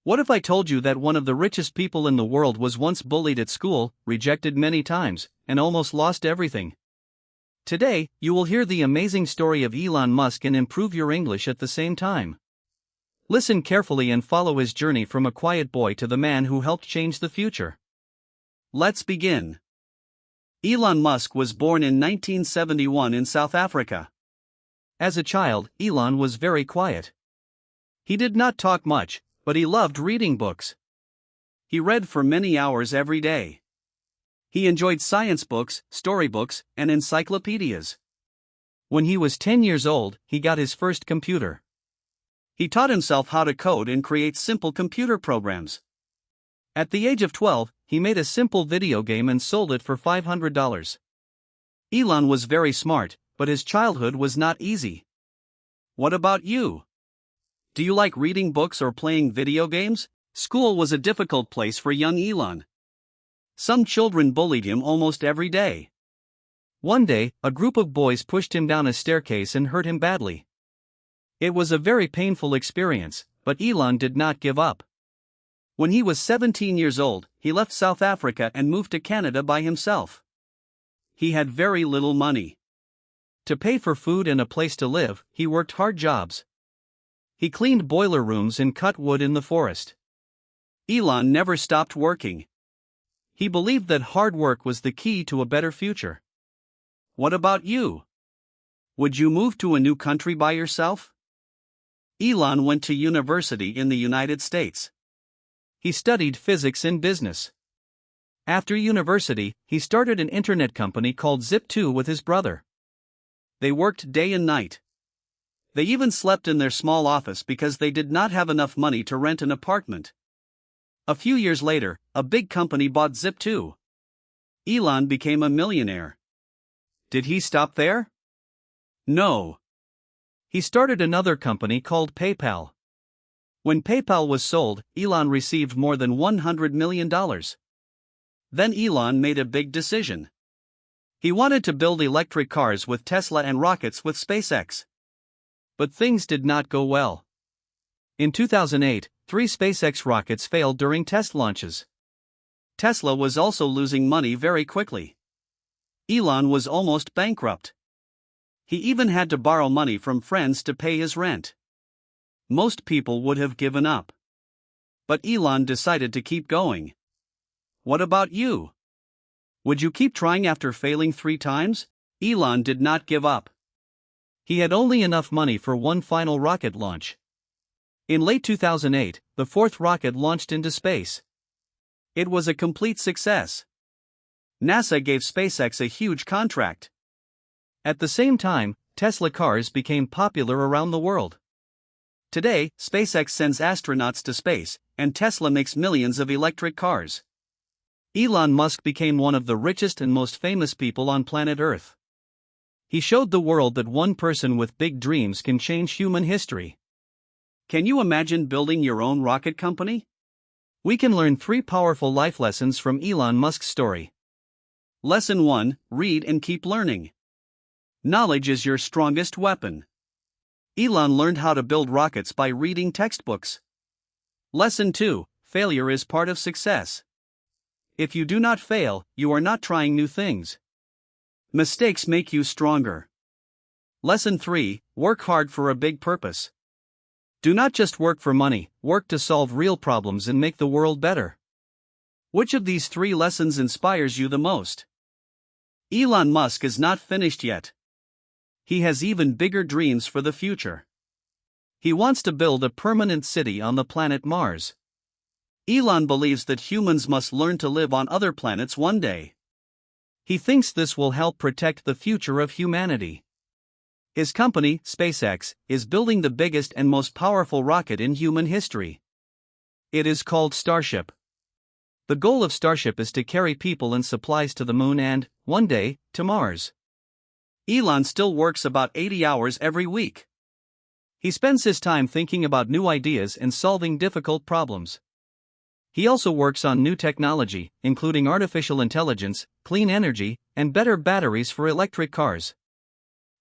What if I told you that one of the richest people in the world was once bullied at school, rejected many times, and almost lost everything? Today, you will hear the amazing story of Elon Musk and improve your English at the same time. Listen carefully and follow his journey from a quiet boy to the man who helped change the future. Let's begin. Elon Musk was born in 1971 in South Africa. As a child, Elon was very quiet. He did not talk much, but he loved reading books. He read for many hours every day. He enjoyed science books, storybooks, and encyclopedias. When he was 10 years old, he got his first computer. He taught himself how to code and create simple computer programs. At the age of 12, he made a simple video game and sold it for $500. Elon was very smart, but his childhood was not easy. What about you? Do you like reading books or playing video games? School was a difficult place for young Elon. Some children bullied him almost every day. One day, a group of boys pushed him down a staircase and hurt him badly. It was a very painful experience, but Elon did not give up. When he was 17 years old, he left South Africa and moved to Canada by himself. He had very little money. To pay for food and a place to live, he worked hard jobs. He cleaned boiler rooms and cut wood in the forest. Elon never stopped working. He believed that hard work was the key to a better future. What about you? Would you move to a new country by yourself? Elon went to university in the United States. He studied physics and business. After university, he started an internet company called Zip2 with his brother. They worked day and night. They even slept in their small office because they did not have enough money to rent an apartment. A few years later, a big company bought Zip2. Elon became a millionaire. Did he stop there? No. He started another company called PayPal. When PayPal was sold, Elon received more than $100 million. Then Elon made a big decision. He wanted to build electric cars with Tesla and rockets with SpaceX. But things did not go well. In 2008, 3 SpaceX rockets failed during test launches. Tesla was also losing money very quickly. Elon was almost bankrupt. He even had to borrow money from friends to pay his rent. Most people would have given up. But Elon decided to keep going. What about you? Would you keep trying after failing 3 times? Elon did not give up. He had only enough money for one final rocket launch. In late 2008, the 4th rocket launched into space. It was a complete success. NASA gave SpaceX a huge contract. At the same time, Tesla cars became popular around the world. Today, SpaceX sends astronauts to space, and Tesla makes millions of electric cars. Elon Musk became one of the richest and most famous people on planet Earth. He showed the world that one person with big dreams can change human history. Can you imagine building your own rocket company? We can learn 3 powerful life lessons from Elon Musk's story. Lesson 1: Read and keep learning. Knowledge is your strongest weapon. Elon learned how to build rockets by reading textbooks. Lesson 2: Failure is part of success. If you do not fail, you are not trying new things. Mistakes make you stronger. Lesson 3: Work hard for a big purpose. Do not just work for money, work to solve real problems and make the world better. Which of these 3 lessons inspires you the most? Elon Musk is not finished yet. He has even bigger dreams for the future. He wants to build a permanent city on the planet Mars. Elon believes that humans must learn to live on other planets one day. He thinks this will help protect the future of humanity. His company, SpaceX, is building the biggest and most powerful rocket in human history. It is called Starship. The goal of Starship is to carry people and supplies to the moon and, one day, to Mars. Elon still works about 80 hours every week. He spends his time thinking about new ideas and solving difficult problems. He also works on new technology, including artificial intelligence, clean energy, and better batteries for electric cars.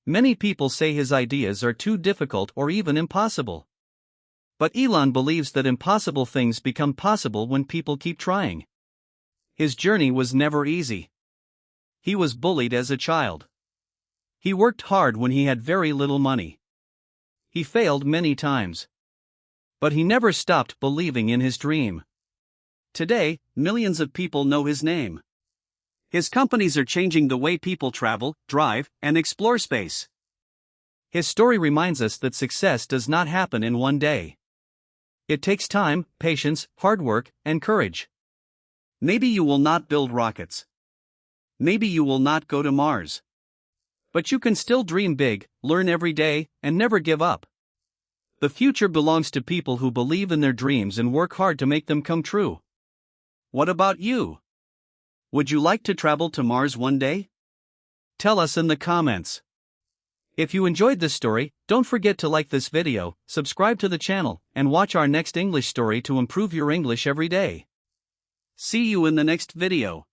Many people say his ideas are too difficult or even impossible. But Elon believes that impossible things become possible when people keep trying. His journey was never easy. He was bullied as a child. He worked hard when he had very little money. He failed many times. But he never stopped believing in his dream. Today, millions of people know his name. His companies are changing the way people travel, drive, and explore space. His story reminds us that success does not happen in one day. It takes time, patience, hard work, and courage. Maybe you will not build rockets. Maybe you will not go to Mars. But you can still dream big, learn every day, and never give up. The future belongs to people who believe in their dreams and work hard to make them come true. What about you? Would you like to travel to Mars one day? Tell us in the comments. If you enjoyed this story, don't forget to like this video, subscribe to the channel, and watch our next English story to improve your English every day. See you in the next video.